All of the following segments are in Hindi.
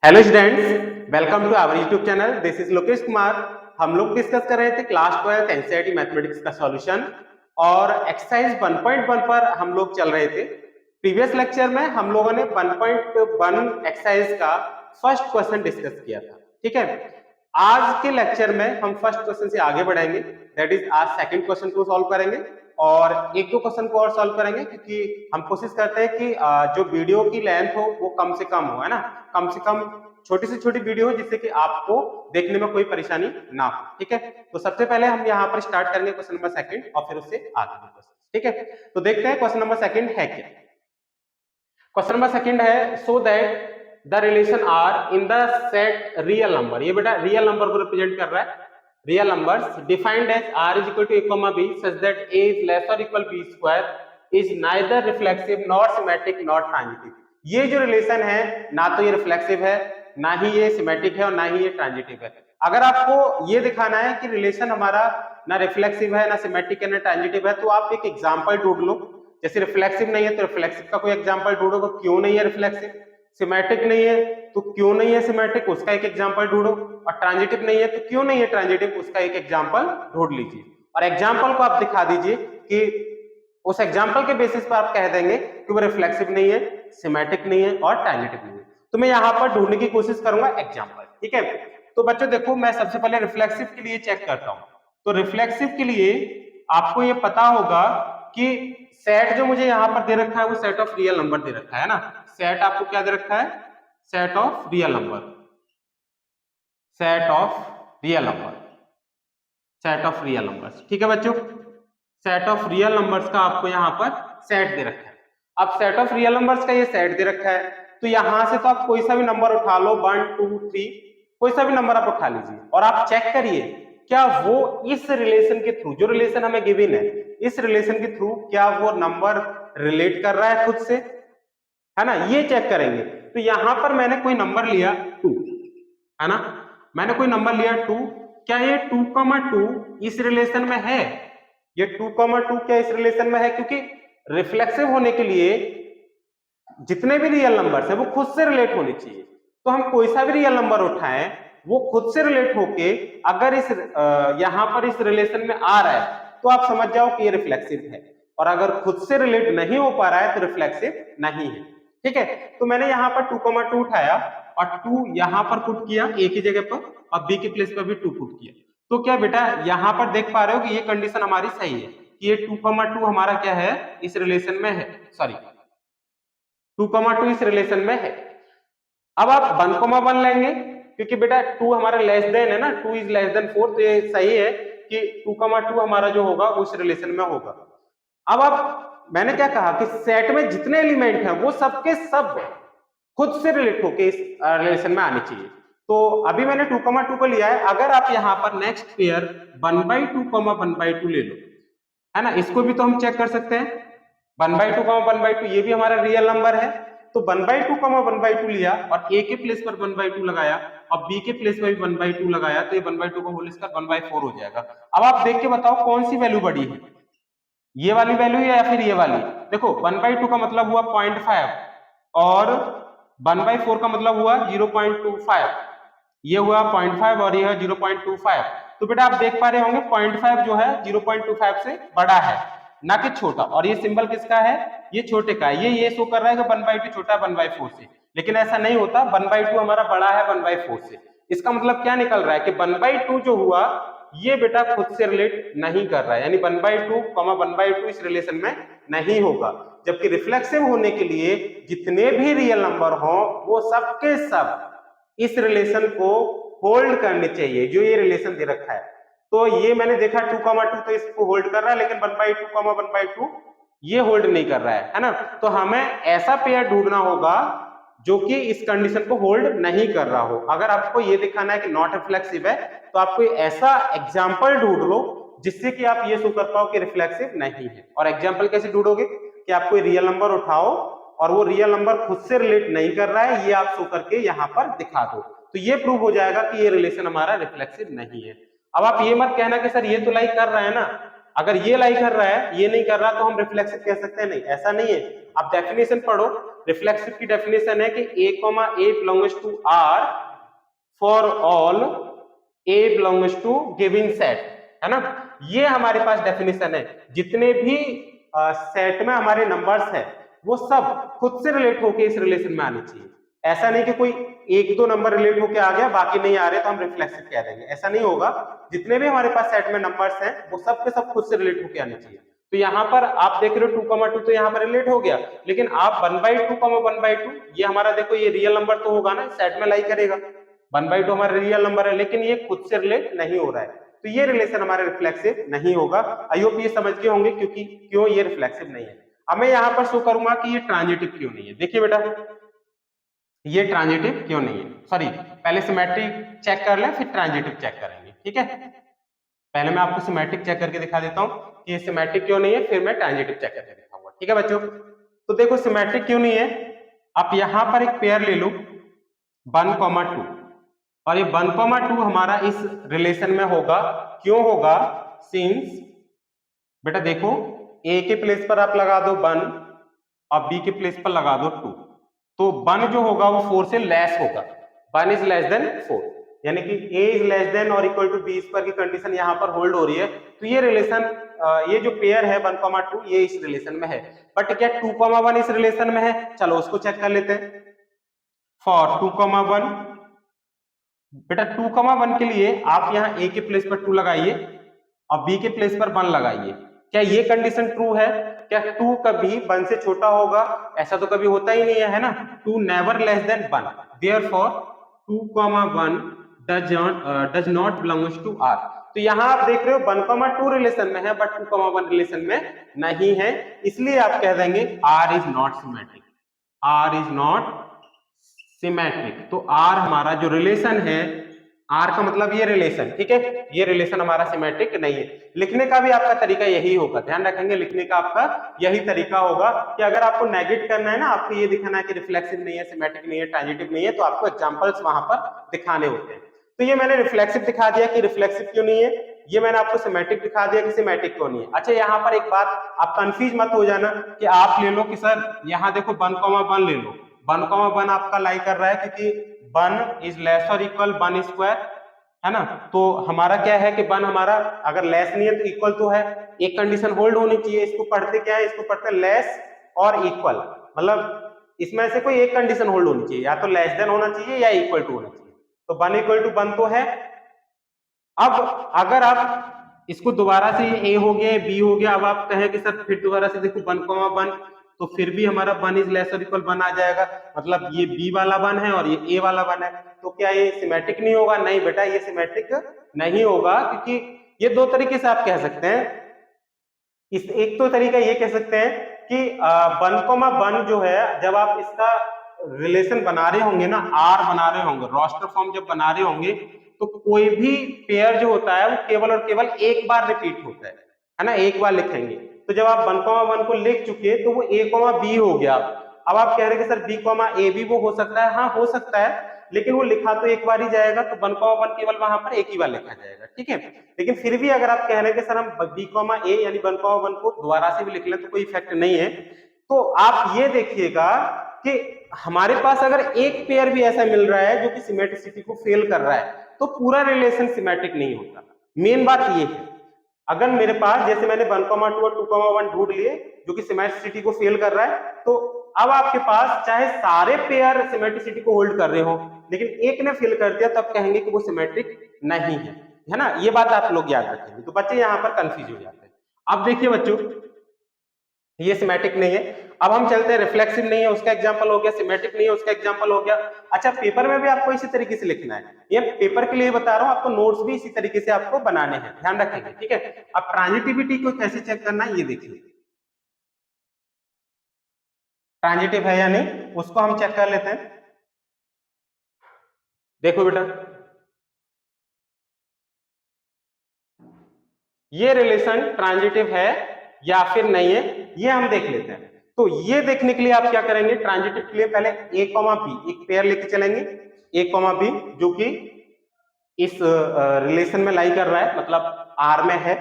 Hello students, welcome to our YouTube channel. This is Lokesh Kumar. हम लोग डिस्कस कर रहे थे क्लास 12 एनसीईआरटी मैथमेटिक्स का सॉल्यूशन और एक्सरसाइज 1.1 पर हम लोग चल रहे थे। प्रीवियस लेक्चर में हम लोगों ने 1.1 एक्सरसाइज का फर्स्ट क्वेश्चन डिस्कस किया था। ठीक है, आज के लेक्चर में हम फर्स्ट क्वेश्चन से आगे बढ़ेंगे, दैट इज आज सेकंड क्वेश्चन को सॉल्व करेंगे और एक दो क्वेश्चन को और सॉल्व करेंगे, क्योंकि हम कोशिश करते हैं कि जो वीडियो की लेंथ हो वो कम से कम हो, है ना, कम से कम छोटी से छोटी वीडियो हो जिससे कि आपको देखने में कोई परेशानी ना हो। ठीक है, तो सबसे पहले हम यहाँ पर स्टार्ट करेंगे क्वेश्चन नंबर सेकंड और फिर उससे आगे के क्वेश्चन। ठीक है, तो देखते हैं क्वेश्चन नंबर सेकंड है क्या। क्वेश्चन नंबर सेकंड है, so that the relation are in the set real number. ये बेटा रियल नंबर को रिप्रेजेंट कर रहा है। Real numbers defined as r is equal to a, b such that a is less or equal b square is neither reflexive not symmetric not transitive. ये जो रिलेशन है ना तो ये रिफ्लेक्सिव है, ना ही ये सिमेट्रिक है और ना ही ये ट्रांजिटिव है। अगर आपको ये दिखाना है कि रिलेशन हमारा ना रिफ्लेक्सिव है, ना सिमेट्रिक है, ना ट्रांजिटिव है, तो आप एक एग्जांपल ढूंढ लो। जैसे रिफ्लेक्सिव नहीं है तो रिफ्लेक्सिव का कोई एग्जांपल ढूंढो, क्यों नहीं है रिफ्लेक्सिव। सिमेट्रिक नहीं है तो क्यों नहीं है सिमेट्रिक, उसका एक एग्जांपल ढूंढो। और ट्रांजिटिव नहीं है तो क्यों नहीं है ट्रांजिटिव, उसका एक एग्जांपल ढूंढ लीजिए और एग्जांपल को आप दिखा दीजिए कि उस एग्जांपल के बेसिस पर आप कह देंगे कि वो रिफ्लेक्सिव नहीं है, सिमेट्रिक नहीं है और ट्रांजिटिव नहीं है। तो मैं यहाँ पर ढूंढने की कोशिश करूंगा एग्जांपल। ठीक है, तो बच्चों देखो, मैं सबसे पहले रिफ्लेक्सिव के लिए चेक करता हूं। तो रिफ्लेक्सिव के लिए आपको ये पता होगा कि सेट जो मुझे यहाँ पर दे रखा है वो सेट ऑफ रियल नंबर दे रखा है ना। सेट आपको क्या दे रखा है? Set of real number, set of real number, set of real numbers. ठीक है बच्चों, सेट ऑफ रियल नंबर्स का आपको यहाँ पर सेट दे रखा है। अब सेट ऑफ रियल नंबर्स का ये सेट दे रखा है, तो यहां से तो आप कोई सा भी नंबर उठा लो, 1 2 3, कोई सा भी नंबर आप उठा लीजिए और आप चेक करिए क्या वो इस रिलेशन के थ्रू, जो रिलेशन हमें गिवन है, इस रिलेशन के थ्रू क्या वो नंबर रिलेट कर रहा है खुद से, है ना, ये चेक करेंगे। तो यहां पर मैंने कोई नंबर लिया 2, है ना, मैंने कोई नंबर लिया 2, क्या ये 2,2 इस रिलेशन में है? ये 2,2 क्या इस रिलेशन में है? क्योंकि रिफ्लेक्सिव होने के लिए जितने भी रियल नंबर्स हैं वो खुद से रिलेट होने चाहिए। तो हम कोई सा भी रियल नंबर उठाएं वो खुद से रिलेट होके अगर इस यहां पर इस रिलेशन में आ रहा है तो आप समझ जाओ कि ये रिफ्लेक्सिव है, और अगर खुद से रिलेट नहीं हो पा रहा है तो रिफ्लेक्सिव नहीं है। ठीक है, तो मैंने यहाँ पर 2,2 उठाया और 2 यहाँ पर पुट किया ए की जगह पर और बी के प्लेस पर भी 2 पुट किया। तो क्या बेटा यहाँ पर देख पा रहे हो कि ये कंडीशन हमारी सही है कि ये 2,2 हमारा क्या है, इस रिलेशन में है, सॉरी 2,2 इस रिलेशन में है। अब आप 1,1 लेंगे क्योंकि बेटा 2 हमारा लेस देन है ना, 2 इज लेस देन 4, तो ये सही है कि 2,2 हमारा जो होगा उस रिलेशन में होगा। अब आप, मैंने क्या कहा कि सेट में जितने एलिमेंट हैं वो सबके सब खुद से रिलेट होके इस रिलेशन में आनी चाहिए। तो अभी मैंने 2,2 को लिया है। अगर आप यहाँ पर नेक्स्ट पेयर 1/2, 1/2 ले लो, है ना, इसको भी तो हम चेक कर सकते हैं। 1/2, 1/2 ये भी हमारा रियल नंबर है, तो 1/2, 1/2 लिया और a के प्लेस पर 1/2 लगाया और b के प्लेस पर भी 1/2 लगाया, तो ये 1/2 का होल स्क्वायर 1/4 हो जाएगा। अब आप देख के बताओ कौन सी वैल्यू बड़ी है, ये वाली वैल्यू या फिर ये वाली? देखो 1/2 का मतलब हुआ 0.5 और 1/4 का मतलब हुआ 0.25, ये हुआ 0.5 और ये है 0.25। तो बेटा आप देख पा रहे होंगे 0.5 जो है 0.25 से बड़ा है, ना कि छोटा। और ये सिंबल किसका है? ये छोटे का है। ये शो कर रहा है कि 1/2 छोटा है 1/4 से, लेकिन ऐसा नहीं होता, 1/2 हमारा बड़ा है 1/4 से। इसका मतलब क्या निकल रहा है कि 1/2 जो हुआ ये बेटा खुद से रिलेट नहीं कर रहा है, यानी 1/2, 1/2 इस रिलेशन में नहीं होगा। जबकि रिफ्लेक्सिव होने के लिए जितने भी रियल नंबर हो वो सबके सब इस रिलेशन को होल्ड करने चाहिए, जो ये रिलेशन दे रखा है। तो ये मैंने देखा 2,2 तो इसको होल्ड कर रहा है, लेकिन 1/2, 1/2 ये होल्ड नहीं कर रहा है ना। तो हमें ऐसा पेयर ढूंढना होगा जो कि इस कंडीशन को होल्ड नहीं कर रहा हो। अगर आपको ये दिखाना है कि नॉट रिफ्लेक्सिव है तो आप कोई ऐसा एग्जाम्पल ढूंढ लो जिससे कि आप ये शो कर पाओ कि रिफ्लेक्सिव नहीं है। और एग्जाम्पल कैसे ढूंढोगे कि आप कोई रियल नंबर उठाओ और वो रियल नंबर खुद से रिलेट नहीं कर रहा है, ये आप शो करके यहाँ पर दिखा दो, तो ये प्रूव हो जाएगा कि ये रिलेशन हमारा रिफ्लेक्सिव नहीं है। अब आप ये मत कहना कि सर ये तो लाइक कर रहा है ना, अगर ये लाई कर रहा है, ये नहीं कर रहा, तो हम रिफ्लेक्सिव कह सकते हैं? नहीं, ऐसा नहीं है। आप डेफिनेशन पढ़ो, रिफ्लेक्सिव की डेफिनेशन है कि a, a belongs to R for all a belongs to given set, है ना? ये हमारे पास डेफिनेशन है। जितने भी सेट में हमारे नंबर्स हैं वो सब खुद से रिलेट होके इस रिलेशन में आने चाहिए। ऐसा नहीं कि कोई एक दो नंबर रिलेट होके आ गया, बाकी नहीं आ रहे तो हम रिफ्लेक्सिव कह देंगे, ऐसा नहीं होगा। जितने भी हमारे पास सेट में नंबर्स हैं वो सब के सब खुद से रिलेट होके आने चाहिए। तो यहाँ पर आप देख रहे हो 2,2 तो यहाँ पर रिलेट हो गया, लेकिन आप 1/2, 1/2 ये हमारा देखो ये रियल नंबर तो होगा ना, सेट में लाई करेगा। 1/2 हमारा रियल नंबर है, लेकिन ये खुद से रिलेट नहीं हो रहा है, तो ये रिलेशन हमारे रिफ्लेक्सिव नहीं होगा। आई होप ये समझ गए होंगे क्योंकि क्यों ये रिफ्लेक्सिव नहीं है। अब मैं यहाँ पर शो करूंगा कि ये ट्रांजिटिव क्यों नहीं है। देखिए बेटा, ये ट्रांजिटिव क्यों नहीं है, सॉरी पहले सिमेट्रिक चेक कर लें फिर ट्रांजिटिव चेक करेंगे, ठीक है? पहले मैं आपको सिमेट्रिक चेक करके दिखा देता हूं कि ये सिमेट्रिक क्यों नहीं है, फिर मैं ट्रांजिटिव चेक करके दिखाऊंगा, ठीक है बच्चों? तो देखो सिमेट्रिक क्यों नहीं है, आप यहां पर एक पेयर ले लो 1,2 और ये 1,2 हमारा इस रिलेशन में होगा। क्यों होगा? सिंस बेटा देखो ए के प्लेस पर आप लगा दो 1 और बी के प्लेस पर लगा दो 2, तो 1 जो होगा वो 4 से लेस होगा। 1 इज लेस देन 4, यानी कि a इज लेस देन और इक्वल टू b स्क्वायर की कंडीशन यहाँ पर होल्ड हो रही है। तो ये रिलेशन, ये जो पेयर है 1,2 ये इस रिलेशन में है। बट क्या 2,1 इस रिलेशन में है? चलो उसको चेक कर लेते हैं। फॉर 2,1 बेटा 2,1 के लिए आप यहाँ a के प्लेस पर 2 लगाइए और b के प्लेस पर 1 लगाइए। क्या ये कंडीशन ट्रू है? क्या 2 कभी 1 से छोटा होगा? ऐसा तो कभी होता ही नहीं है, है ना? 2 never less than 1, therefore 2,1 does not belongs to R। तो यहाँ आप देख रहे हो 1,2 रिलेशन में है बट 2,1 रिलेशन में नहीं है, इसलिए आप कह देंगे R is not symmetric. R is not symmetric. तो R हमारा जो रिलेशन है, R का मतलब ये रिलेशन, ठीक है, ये रिलेशन हमारा सिमेट्रिक नहीं है। लिखने का भी आपका तरीका यही होगा, ध्यान रखेंगे, लिखने का आपका यही तरीका होगा कि अगर आपको नेगेट करना है ना, आपको ये दिखाना है कि रिफ्लेक्सिव नहीं है, सिमेट्रिक नहीं है, ट्रांजिटिव नहीं है, तो आपको एग्जांपल्स वहां पर दिखाने होते हैं। तो ये मैंने रिफ्लेक्सिव दिखा दिया कि रिफ्लेक्सिव क्यों नहीं है, ये मैंने आपको सिमेट्रिक दिखा दिया कि सिमेट्रिक क्यों नहीं है। अच्छा यहाँ पर एक बात आप कंफ्यूज मत हो जाना कि आप ले लो कि सर यहाँ देखो 1,1 ले लो, 1,1 आपका लाई कर रहा है क्योंकि 1 is less or equal 1 square, है ना? तो हमारा क्या है कि 1 हमारा अगर लेस नहीं है तो इक्वल तो है, एक कंडीशन होल्ड होनी चाहिए। इसको पढ़ते क्या है, इसको पढ़ते लेस और इक्वल, मतलब इसमें से कोई एक कंडीशन होल्ड होनी चाहिए, या तो लेस देन होना चाहिए या इक्वल टू होना चाहिए। तो 1 इक्वल टू 1 तो है। अब अगर आप इसको दोबारा से ए हो गया बी हो गया, अब आप कहें कि सर फिर दोबारा से देखो 1,1 तो फिर भी हमारा 1 इज लेस और इक्वल 1 आ जाएगा, मतलब ये बी वाला 1 है और ये ए वाला 1 है, तो क्या ये सिमेट्रिक नहीं होगा? नहीं बेटा, ये सिमेट्रिक नहीं होगा, क्योंकि ये दो तरीके से आप कह सकते हैं। इस एक तो तरीका ये कह सकते हैं कि 1,1 जो है, जब आप इसका रिलेशन बना रहे होंगे ना, आर बना रहे होंगे, रोस्टर फॉर्म जब बना रहे होंगे, तो कोई भी पेयर जो होता है वो केवल और केवल एक बार रिपीट होता है ना, एक बार लिखेंगे। तो जब आप 1,1 को लिख चुके तो वो a, b हो गया। अब आप कह रहे हैं कि सर b, a भी वो हो सकता है, हाँ हो सकता है, लेकिन वो लिखा तो एक बार ही जाएगा, तो 1,1 केवल वहां पर एक ही बार लिखा जाएगा, ठीक है। लेकिन फिर भी अगर आप कह रहे हैं कि सर हम b, a यानी 1,1 को दोबारा से भी लिख लें तो कोई इफेक्ट नहीं है, तो आप ये देखिएगा कि हमारे पास अगर एक पेयर भी ऐसा मिल रहा है जो कि सिमेट्रिसिटी को फेल कर रहा है, तो पूरा रिलेशन सिमेट्रिक नहीं होता। मेन बात ये है, अगर मेरे पास जैसे मैंने 1,2 और 2,1 ढूंढ लिए जो कि सिमेट्रिसिटी को फेल कर रहा है, तो अब आपके पास चाहे सारे पेयर सिमेट्रिसिटी को होल्ड कर रहे हो, लेकिन एक ने फेल कर दिया, तब कहेंगे कि वो सिमेट्रिक नहीं है ना? ये बात आप लोग याद रखेंगे। तो बच्चे यहाँ पर कंफ्यूज हो जाते हैं। अब देखिए बच्चों, ये सिमेट्रिक नहीं है। अब हम चलते हैं, रिफ्लेक्सिव नहीं है उसका एग्जांपल हो गया, सिमेट्रिक नहीं है उसका एग्जांपल हो गया। अच्छा, पेपर में भी आपको इसी तरीके से लिखना है, ये पेपर के लिए बता रहा हूं, आपको नोट्स भी इसी तरीके से आपको बनाने हैं, ध्यान रखेंगे, ठीक है। अब ट्रांजिटिविटी को कैसे चेक करना है ये देखिए, ट्रांजिटिव है या नहीं उसको हम चेक कर लेते हैं। देखो बेटा, ये रिलेशन ट्रांजिटिव है या फिर नहीं है, ये हम देख लेते हैं। तो ये देखने के लिए आप क्या करेंगे, ट्रांजिटिव के लिए पहले a, b एक पेयर लेके चलेंगे, a, b जो कि इस रिलेशन में लाई कर रहा है, मतलब R में है।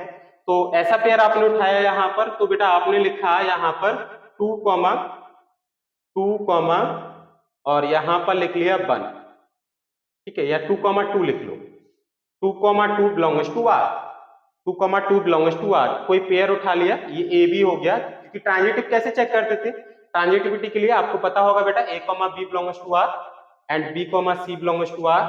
तो ऐसा पेयर आपने उठाया यहाँ पर, तो बेटा आपने लिखा यहाँ पर 2, और यहाँ पर लिख लिया 1, ठीक है, या 2, 2 लिख लो, 2, 2 belongs to R, 2, 2 belongs to R, कोई पेयर उठा लिया, ये ए बी हो गया, क्योंकि ट्रांजिटिव कैसे चेक करते थे, ट्रांजिटिविटी के लिए आपको पता होगा बेटा A B belongs to R and B C belongs to R,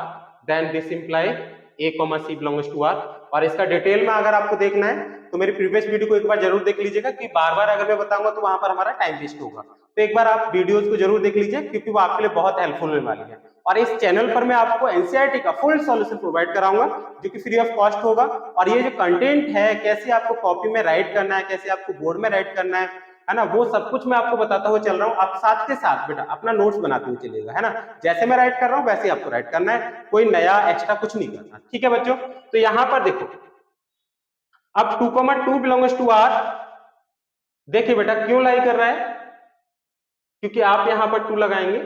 then this imply A C belongs to R. और इसका डिटेल में अगर आपको देखना है तो मेरी प्रीवियस वीडियो को एक बार जरूर देख लीजिएगा, कि बार बार अगर मैं बताऊंगा तो वहां पर हमारा टाइम वेस्ट होगा, तो एक बार आप वीडियोस को जरूर देख लीजिए, क्योंकि वो आपके लिए बहुत हेल्पफुल होने वाली है। और इस चैनल पर मैं आपको एनसीईआरटी का फुल सॉल्यूशन प्रोवाइड कराऊंगा, जो कि फ्री ऑफ कॉस्ट होगा। और ये जो कंटेंट है, कैसे आपको कॉपी में राइट करना है, कैसे आपको बोर्ड में राइट करना है ना, वो सब कुछ मैं आपको बताता हुआ चल रहा हूँ। आप साथ के साथ बेटा अपना नोट्स बनाते हुए चलिएगा, है ना, जैसे मैं राइट कर रहा हूँ वैसे ही आपको राइट करना है, कोई नया एक्स्ट्रा कुछ नहीं करना, ठीक है बच्चों। तो यहाँ पर देखो, अब 2, 2 बिलोंग्स टू आर, देखिए बेटा क्यों लाई कर रहा है, क्योंकि आप यहां पर 2 लगाएंगे,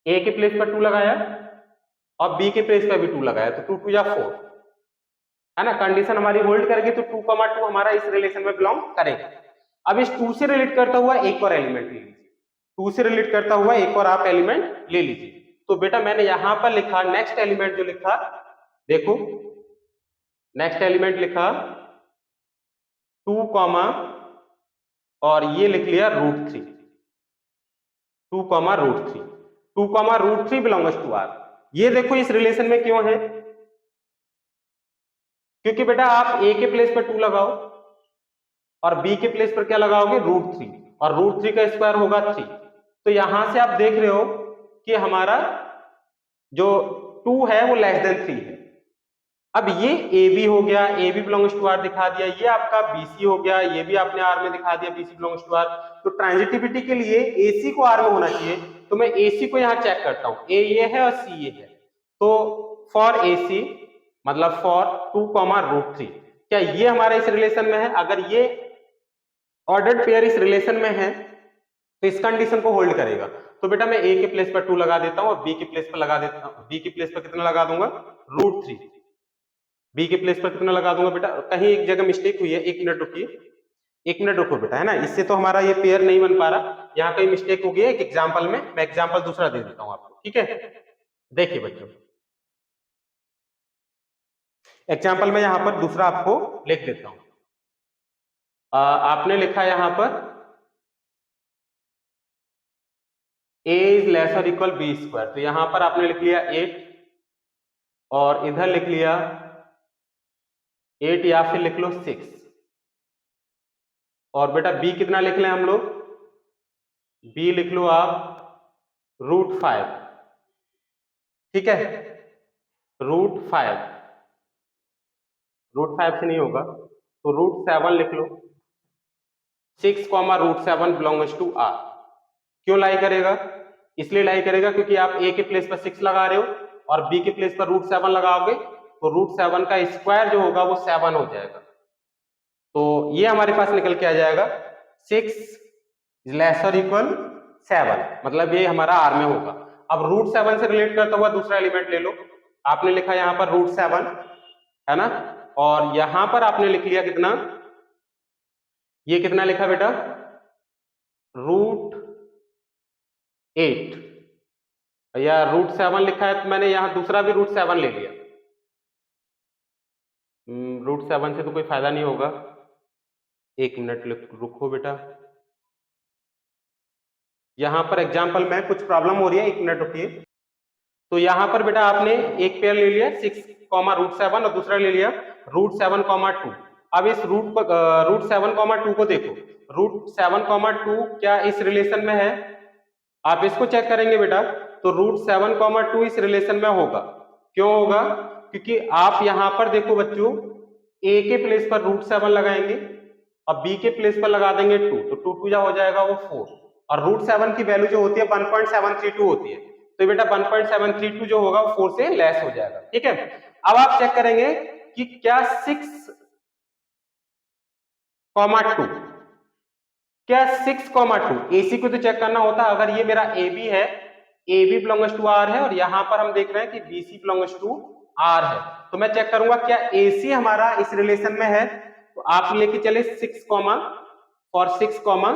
ए के प्लेस पर 2 लगाया और बी के प्लेस पर भी 2 लगाया, तो 2 2 या 4, है ना, कंडीशन हमारी होल्ड करेगी, तो 2, 2 हमारा इस रिलेशन में बिलोंग करेगा। अब इस 2 से रिलेट करता हुआ एक और एलिमेंट ले लीजिए, 2 से रिलेट करता हुआ एक और आप एलिमेंट ले लीजिए। तो बेटा मैंने यहां पर लिखा नेक्स्ट एलिमेंट, जो लिखा देखो, नेक्स्ट एलिमेंट लिखा 2, और ये लिख लिया √3, 2, √3 बिलोंग्स टू आर। ये देखो इस रिलेशन में क्यों है, क्योंकि बेटा आप ए के प्लेस पर 2 लगाओ और बी के प्लेस पर क्या लगाओगे, √3, और √3 का स्क्वायर होगा 3। तो यहां से आप देख रहे हो कि हमारा जो 2 है वो लेस देन 3 है। अब ये ए बी हो गया, A B belongs to R दिखा दिया, ये आपका बी सी हो गया, ये भी आपने आर में दिखा दिया, B C belongs to R. तो ट्रांजिटिविटी के लिए ए सी को आर में होना चाहिए, तो मैं ए सी को यहाँ चेक करता हूँ, ए ये है और सी ये है, तो फॉर ए सी मतलब फॉर 2, √3, क्या ये हमारे इस रिलेशन में है? अगर ये ऑर्डर्ड पेयर इस रिलेशन में है तो इस कंडीशन को होल्ड करेगा। तो बेटा मैं ए के प्लेस पर 2 लगा देता हूँ और बी के प्लेस पर लगा देता हूँ, बी के प्लेस पर कितना लगा दूंगा, √3, बी के प्लेस पर कितना लगा दूंगा बेटा, कहीं एक जगह मिस्टेक हुई है, 1 मिनट रुकिए, 1 मिनट रुको बेटा, है ना, इससे तो हमारा ये पेयर नहीं बन पा रहा, यहाँ कहीं मिस्टेक हो गई है एक एग्जाम्पल में, मैं एग्जाम्पल दूसरा दे देता हूँ आपको, ठीक है। देखिए बच्चों, एग्जाम्पल में यहाँ पर दूसरा आपको लिख देता हूँ। आपने लिखा यहाँ पर a is less or equal B square, तो यहाँ पर आपने लिख लिया 8 और इधर लिख लिया 8 या फिर लिख लो 6, और बेटा b कितना लिख लें हम लोग, b लिख लो आप √5, ठीक है, √5, √5 से नहीं होगा तो √7 लिख लो, 6, √7 बिलोंग्स टू आर। क्यों लाई करेगा, इसलिए लाई करेगा क्योंकि आप a के प्लेस पर 6 लगा रहे हो और b के प्लेस पर √7 लगाओगे, तो √7 का स्क्वायर जो होगा वो 7 हो जाएगा, तो ये हमारे पास निकल के आ जाएगा 6 लेस और इक्वल 7, मतलब ये हमारा आर में होगा। अब √7 से रिलेट करता हुआ दूसरा एलिमेंट ले लो, आपने लिखा यहाँ पर √7, है ना, और यहां पर आपने लिख लिया कितना, ये कितना लिखा बेटा, √8, या √7 लिखा है तो मैंने यहां दूसरा भी √7 ले लिया, √7 से तो कोई फायदा नहीं होगा, 1 मिनट रुको बेटा, यहां पर एग्जाम्पल में कुछ प्रॉब्लम हो रही है, 1 मिनट रुकिए। तो यहां पर बेटा आपने एक पेयर ले लिया 6, √7 और दूसरा ले लिया √7, 2। अब इस √7, 2 को देखो, √7, 2 क्या इस रिलेशन में है, आप इसको चेक करेंगे बेटा, तो √7, 2 इस रिलेशन में होगा। क्यों होगा, क्योंकि आप यहां पर देखो बच्चों, a के प्लेस पर √7 लगाएंगे और b के प्लेस पर लगा देंगे 2, तो 2 2 हो जाएगा वो 4, और √7 की वैल्यू जो होती है 1.732 होती है, तो बेटा 1.732 जो होगा वो 4 से लेस हो जाएगा, ठीक है। अब आप चेक करेंगे कि क्या 6, 2, क्या 6, 2 एसी को तो चेक करना होता है, अगर ये मेरा ए बी है, A B belongs to R है, और यहां पर हम देख रहे हैं कि B C belongs to R है, तो मैं चेक करूंगा क्या AC हमारा इस रिलेशन में है, तो आप लेके चले 6 कॉमा फॉर 6 कॉमा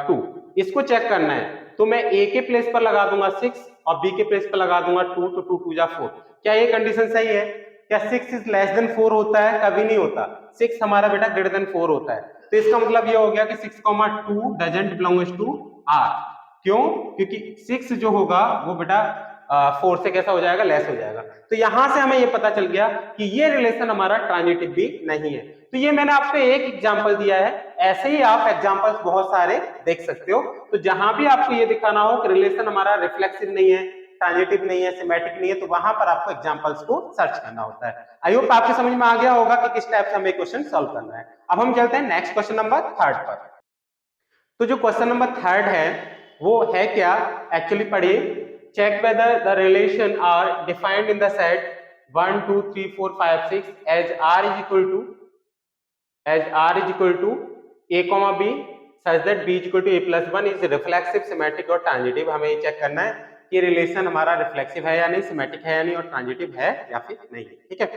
2, इसको चेक करना है, तो मैं A के प्लेस पर लगा दूंगा 6 और B के प्लेस पर लगा दूंगा 2, तो 2 2 जा 4। क्या ये कंडीशन सही है? क्या 6 इज लेस देन 4 होता है? कभी नहीं होता, 6 हमारा बेटा ग्रेटर देन 4 होता है, तो इसका मतलब ये हो गया कि 6 2 डजंट बिलोंग्स टू R। क्यों? क्योंकि 6 जो होगा वो बेटा 4 से कैसा हो जाएगा? लेस हो जाएगा। तो यहां से हमें ये पता चल गया कि ये रिलेशन हमारा ट्रांजिटिव भी नहीं है। तो ये मैंने आपको एक एग्जांपल दिया है, ऐसे ही आप एग्जांपल्स बहुत सारे देख सकते हो। तो जहां भी आपको ये दिखाना हो कि रिलेशन हमारा रिफ्लेक्सिव नहीं है, ट्रांजिटिव नहीं है, सिमेट्रिक नहीं है, तो वहां पर आपको एग्जांपल्स को सर्च करना होता है। आई होप आपके समझ में आ गया होगा कि किस टाइप से हमें क्वेश्चन सॉल्व करना है। अब हम चलते हैं नेक्स्ट क्वेश्चन नंबर 3 पर। तो जो क्वेश्चन नंबर 3 है वो है क्या, एक्चुअली पढ़िए, check whether the relation are defined in the set 1 2 3 4 5 6 as r is equal to a comma b such that b is equal to a plus 1 is reflexive, symmetric और ट्रांजिटिव। हमें ये चेक करना है कि रिलेशन हमारा रिफ्लेक्सिव है या नहीं, सिमेट्रिक है या नहीं, और ट्रांजिटिव है या फिर नहीं। ठीक है,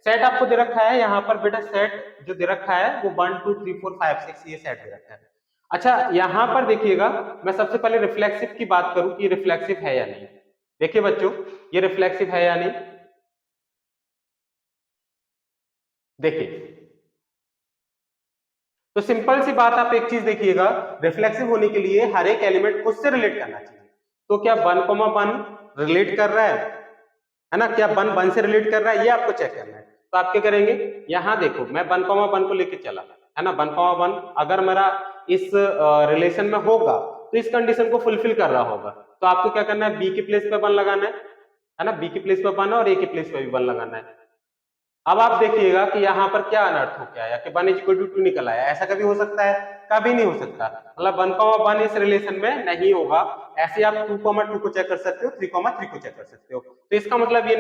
सेट आपको दे रखा है यहाँ पर बेटा, सेट जो दे रखा है वो 1 2 3 4 5 6 ये सेट दे रखा है। अच्छा, यहां पर देखिएगा, मैं सबसे पहले रिफ्लेक्सिव की बात करूं कि रिफ्लेक्सिव है या नहीं। देखिए बच्चों, ये रिफ्लेक्सिव है या नहीं, देखिए, तो सिंपल सी बात, आप एक चीज देखिएगा, रिफ्लेक्सिव होने के लिए हर एक एलिमेंट खुद से रिलेट करना चाहिए। तो क्या 1 रिलेट कर रहा है ना, क्या 1 से रिलेट कर रहा है, ये आपको चेक करना है। तो आप क्या करेंगे, यहां देखो, मैं 1 को लेके चला, है ना, 1 अगर मेरा इस रिलेशन में होगा तो इस कंडीशन को फुलफिल कर रहा होगा, तो आपको क्या करना है, बी के प्लेस पे 1 लगाना है ना, बी के प्लेस पे 1 और ए के प्लेस पे भी 1 लगाना है। अब आप देखिएगा कि यहाँ पर क्या अनर्थ हो गया, या कि 1 = 2 निकल आया, ऐसा कभी हो सकता है? कभी नहीं हो सकता, मतलब 1 इस रिलेशन में नहीं होगा। ऐसे आप 2 को चेक कर सकते हो, 3 को चेक कर सकते हो। तो इसका मतलब ये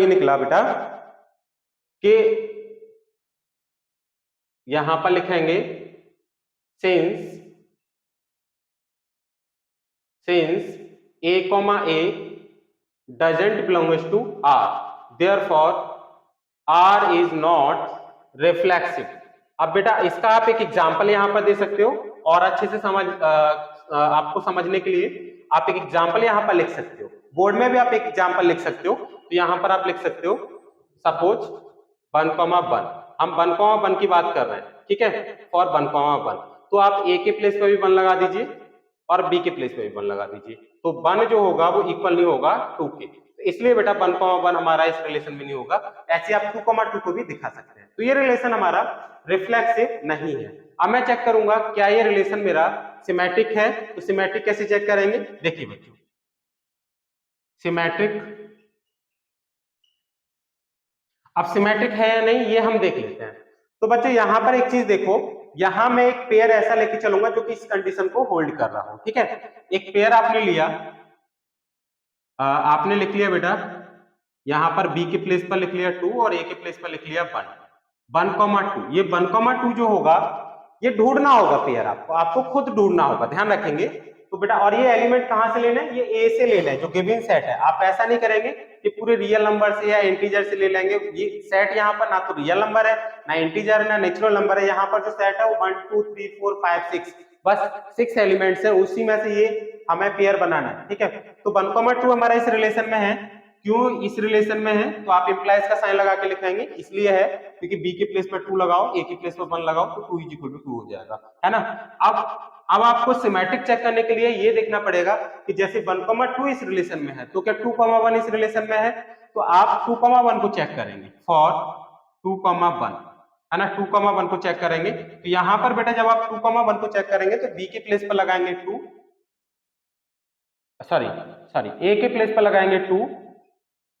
निकला बेटा कि यहां पर लिखेंगे since a doesn't belongs to R, therefore R is not reflexive। अब बेटा इसका आप एक एग्जांपल यहां पर दे सकते हो, और अच्छे से आपको समझने के लिए आप एक एग्जांपल यहां पर लिख सकते हो, बोर्ड में भी आप एक एग्जांपल लिख सकते हो। तो यहां पर आप लिख सकते हो, सपोज 1, हम 1, की बात कर रहे हैं, ठीक है, फॉर 1, तो आप ए के प्लेस पे भी 1 लगा दीजिए और बी के प्लेस पे भी 1 लगा दीजिए, तो 1 जो होगा वो इक्वल नहीं होगा 2 के, तो इसलिए बेटा 1, हमारा इस रिलेशन में नहीं होगा। ऐसे आप 2, को भी दिखा सकते हैं। तो ये रिलेशन हमारा रिफ्लेक्सिव नहीं है। अब मैं चेक करूंगा क्या ये रिलेशन मेरा सिमेट्रिक है, तो सिमेट्रिक कैसे चेक करेंगे, देखिए बच्चों, सिमेट्रिक, अब सिमेट्रिक है या नहीं ये हम देख लेते हैं। तो बच्चों यहां पर एक चीज देखो, यहां मैं एक पेयर ऐसा लेके चलूंगा जो कि इस कंडीशन को होल्ड कर रहा हूं, ठीक है। एक पेयर आपने लिया, आपने लिख लिया बेटा, यहां पर बी के प्लेस पर लिख लिया 2 और ए के प्लेस पर लिख लिया 1, 1, 2, ये 1, 2 जो होगा ये ढूंढना होगा पेयर, आपको खुद ढूंढना होगा, ध्यान रखेंगे। तो बेटा, और ये एलिमेंट कहां से लेना है, ये ए से लेना है जो गिवन सेट है। आप ऐसा नहीं करेंगे कि पूरे रियल नंबर से या इंटीजर से ले लेंगे, ये सेट यहाँ पर ना तो रियल नंबर है, ना इंटीजर है, ना नेचुरल नंबर है। यहाँ पर जो सेट है वो 1 2 3 4 5 6, बस 6 एलिमेंट्स है, उसी में से ये हमें पेयर बनाना है, ठीक है। तो 1, 2 हमारा इस रिलेशन में है, क्यों इस रिलेशन में है, तो आप इंप्लाइज का साइन लगा के लिखेंगे, इसलिए है क्योंकि बी के प्लेस पर 2 लगाओ, ए के प्लेस पर 1 लगाओ, तो 2 = 2 हो जाएगा, है ना। अब आपको सिमेट्रिक चेक करने के लिए ये देखना पड़ेगा कि जैसे 1, 2 इस रिलेशन में है, तो क्या 2, 1 इस रिलेशन में है, तो आप 2, 1 को चेक करेंगे फॉर 2, 1, है ना, 2, 1 को चेक करेंगे। तो यहां पर बेटा जब आप 2, 1 को चेक करेंगे तो बी के प्लेस पर लगाएंगे 2, सॉरी ए के प्लेस पर लगाएंगे 2,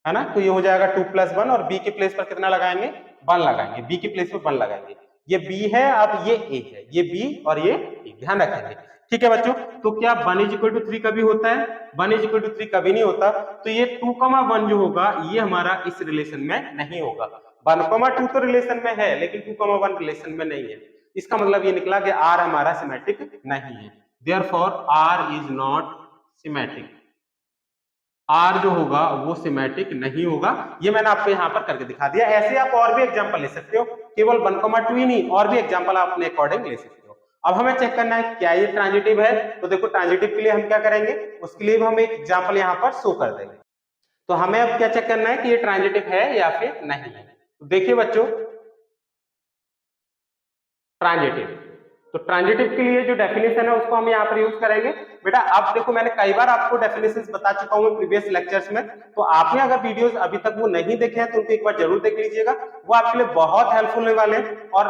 है ना, तो ये हो जाएगा 2 + 1, और बी के प्लेस पर कितना लगाएंगे, 1 लगाएंगे, बी के प्लेस पर 1 लगाएंगे। ये बी है, अब ये ए है, ये बी और ये ए, ध्यान रखेंगे, ठीक है बच्चों। तो क्या 1 = 3 कभी होता है, 1 = 3 कभी नहीं होता। तो ये 2, 1 जो होगा ये हमारा इस रिलेशन में नहीं होगा। 1, 2 तो रिलेशन में है लेकिन 2, 1 रिलेशन में नहीं है। इसका मतलब ये निकला कि आर हमारा सिमेट्रिक नहीं है, therefore R is not symmetric. R जो होगा वो सिमेट्रिक नहीं होगा। ये मैंने आपको यहाँ पर करके दिखा दिया। ऐसे आप और भी एग्जांपल ले सकते हो, केवल 1,2 ही नहीं, और भी एग्जांपल आप अपने अकॉर्डिंग ले सकते हो। अब हमें चेक करना है क्या ये ट्रांजिटिव है। तो देखो ट्रांजिटिव के लिए हम क्या करेंगे, उसके लिए हम एक एग्जाम्पल यहाँ पर शो कर देंगे। तो हमें अब क्या चेक करना है कि ये ट्रांजिटिव है या फिर नहीं है। तो देखिए बच्चों, ट्रांजिटिव, तो ट्रांजिटिव के लिए जो डेफिनेशन है उसको हम यहाँ पर यूज करेंगे। बेटा अब देखो, मैंने कई बार आपको डेफिनेशंस बता चुका हूँ प्रीवियस लेक्चर्स में, तो आपने अगर वीडियोस अभी तक वो नहीं देखे हैं तो उनको एक बार जरूर देख लीजिएगा, वो आपके लिए बहुत हेल्पफुल होने वाले हैं। और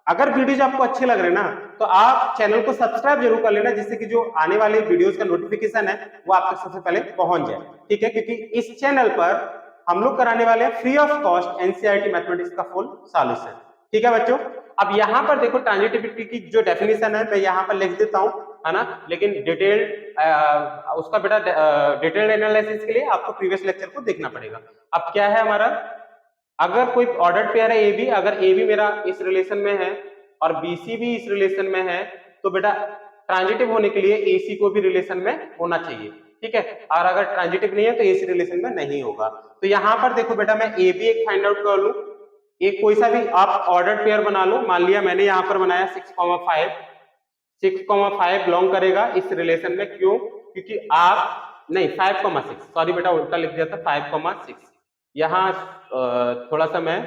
अगर वीडियोज आपको अच्छे लग रहे हैं ना, तो आप चैनल को सब्सक्राइब जरूर कर लेना, जिससे कि जो आने वाले वीडियोस का नोटिफिकेशन है वो आप तक सबसे पहले पहुंच जाए। ठीक है, क्योंकि इस चैनल पर हम लोग कराने वाले हैं free of cost NCERT mathematics का फुल सॉल्यूशन। ठीक है बच्चों, अब यहाँ पर देखो ट्रांजिटिविटी की जो डेफिनेशन है मैं यहाँ पर लिख देता हूँ, है ना, लेकिन डिटेल्ड उसका बेटा डिटेल्ड एनालिसिस के लिए आपको प्रीवियस लेक्चर को देखना पड़ेगा। अब क्या है हमारा, अगर कोई ऑर्डर्ड पेयर है ए बी, अगर ए बी मेरा इस रिलेशन में है और बी सी भी इस रिलेशन में है, तो बेटा ट्रांजिटिव होने के लिए ए सी को भी रिलेशन में होना चाहिए। ठीक है, और अगर ट्रांजिटिव नहीं है तो ए सी रिलेशन में नहीं होगा। तो यहाँ पर देखो बेटा, मैं ए बी एक फाइंड आउट कर लूं, एक कोई सा भी आप ऑर्डर्ड पेयर बना लो। मान लिया मैंने यहाँ पर बनाया 6,5, 6,5 बिलोंग करेगा इस रिलेशन में। क्यों, क्योंकि आप नहीं 5,6, सॉरी बेटा उल्टा लिख दिया था, 5,6। यहाँ थोड़ा सा मैं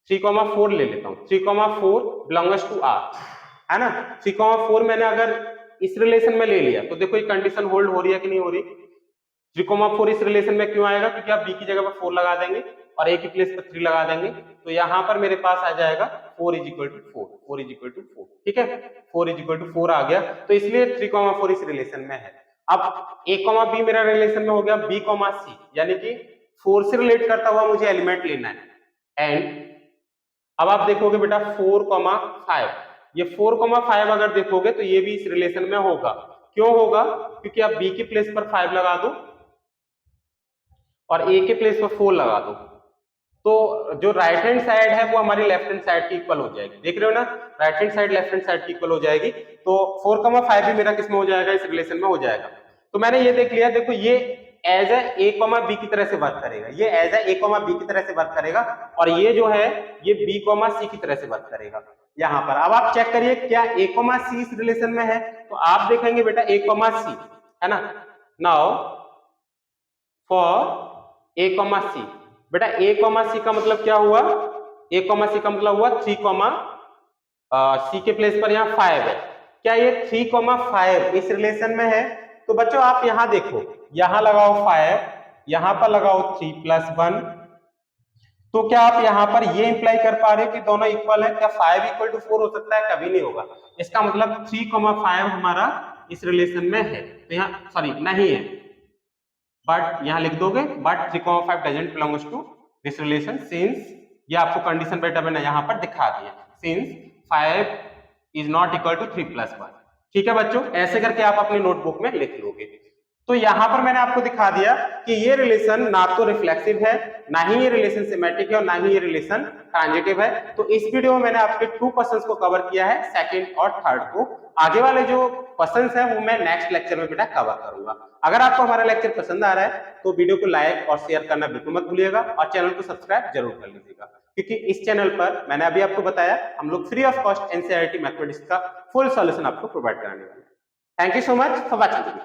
3,4 ले लेता हूँ। 3,4 बिलोंग्स टू आर, है ना। 3,4 मैंने अगर इस रिलेशन में ले लिया तो देखो ये कंडीशन होल्ड हो रही है कि नहीं हो रही। 3,4 इस रिलेशन में क्यों आएगा, क्योंकि आप बी की जगह पर 4 लगा देंगे और ए की प्लेस पर 3 लगा देंगे, तो यहाँ पर मेरे पास आ जाएगा 4 = 4, 4 = 4। ठीक है, 4 = 4 आ गया, तो इसलिए 3,4 इस रिलेशन में है। अब a, b मेरा रिलेशन में हो गया, b, c, यानी कि 4 से रिलेट करता हुआ मुझे एलिमेंट लेना है। एंड अब आप देखोगे बेटा 4,5, ये 4,5 अगर देखोगे तो ये भी इस रिलेशन में होगा। क्यों होगा, क्योंकि आप b की प्लेस पर 5 लगा दो और a के प्लेस पर 4 लगा दो, तो जो राइट हैंड साइड है वो हमारी लेफ्ट हैंड साइड की इक्वल हो जाएगी। देख रहे हो ना, right hand side left hand side की इक्वल हो जाएगी। तो 4,5 भी मेरा किसमें हो जाएगा, इस रिलेशन में हो जाएगा। तो मैंने ये देख लिया, देखो ये एज ए b की तरह से वर्क करेगा, ये एज ए b की तरह से वर्क करेगा, और ये जो है ये b, c की तरह से वर्क करेगा। यहाँ पर अब आप चेक करिए क्या a, c इस रिलेशन में है, तो आप देखेंगे बेटा a, c, है ना। नाउ फॉर a, c, बेटा a, c का मतलब क्या हुआ, a, c का मतलब हुआ 3, c के प्लेस पर यहाँ 5 है। क्या ये 3,5 इस रिलेशन में है, तो बच्चों आप यहाँ देखो, यहाँ लगाओ 5, यहाँ पर लगाओ 3 + 1, तो क्या आप यहाँ पर ये इंप्लाई कर पा रहे हो कि दोनों इक्वल है? क्या 5 = 4 हो सकता है? कभी नहीं होगा। इसका मतलब 3,5 हमारा इस रिलेशन में है, तो यहाँ सॉरी नहीं है, बट यहाँ लिख दोगे but 3,5 doesn't belongs to this relation since, ये आपको कंडीशन बेटा मैंने यहाँ पर दिखा दिया, since 5 is not equal to 3 + 1। ठीक है बच्चों, ऐसे करके आप अपनी नोटबुक में लिख लोगे। तो यहाँ पर मैंने आपको दिखा दिया कि ये रिलेशन ना तो रिफ्लेक्सिव है, ना ही ये रिलेशन सिमेट्रिक है, और ना ही ये रिलेशन ट्रांजिटिव है। तो इस वीडियो में मैंने आपके 2 क्वेश्चंस को कवर किया है, सेकंड और थर्ड को। आगे वाले जो क्वेश्चंस हैं वो मैं नेक्स्ट लेक्चर में बेटा कवर करूंगा। अगर आपको हमारा लेक्चर पसंद आ रहा है तो वीडियो को लाइक और शेयर करना बिल्कुल मत भूलिएगा, और चैनल को सब्सक्राइब जरूर कर लीजिएगा, क्योंकि इस चैनल पर मैंने अभी आपको बताया हम लोग free of cost NCERT mathematics का फुल सॉल्यूशन आपको प्रोवाइड कराने वाले हैं। Thank you so much for watching.